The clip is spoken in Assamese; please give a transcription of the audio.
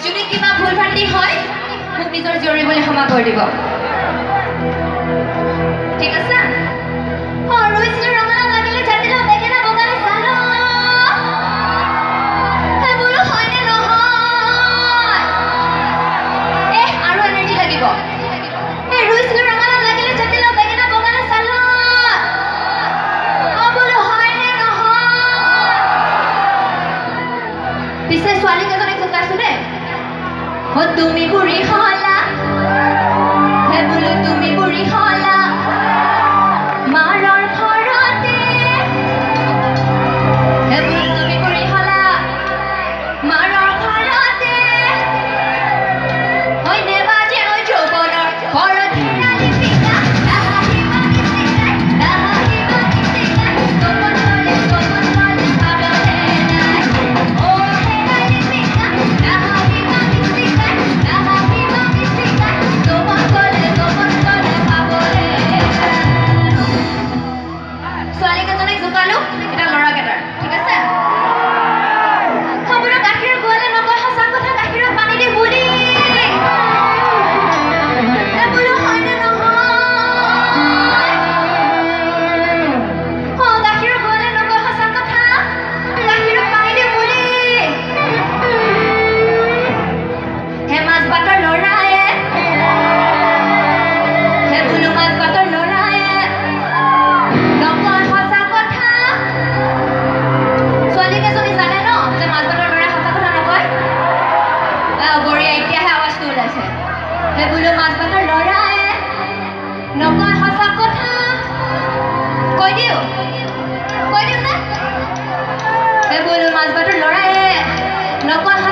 যদি কিবা ভুল ভ্ৰান্তি হয় মোক নিজৰ জীয়ৰী বুলি ক্ষমা কৰি দিব ঠিক আছে ৰৈছিলো ৰঙালাও লাগিলে জাতিলাও বেঙেনা বগালে চালো বোলো হয়নে নহয় আৰু এনাৰ্জি লাগিব ৰৈছিলো ৰঙালাও লাগিলে জাতিলাও বেঙেনা বগালে চালো বোলো হয়নে নহয় পিছে ছোৱালী কেইজনীক জোকাইছো দেই তুমি বুঢ়ী হলা বোলো তুমি বুঢ়ী হলা মাৰৰ ঘৰতে বোলো তুমি বুঢ়ী হলা মাৰৰ ঘৰতে হয়নে বাজে ঐ যৌৱনৰ ঘৰত হেৰালি পিতা বোলো মাছ ভাতৰ ল'ৰাই নকয় সঁচা কথা কৈ দিওঁ নে বোলো মাছ ভাতৰ ল'ৰাই নকয়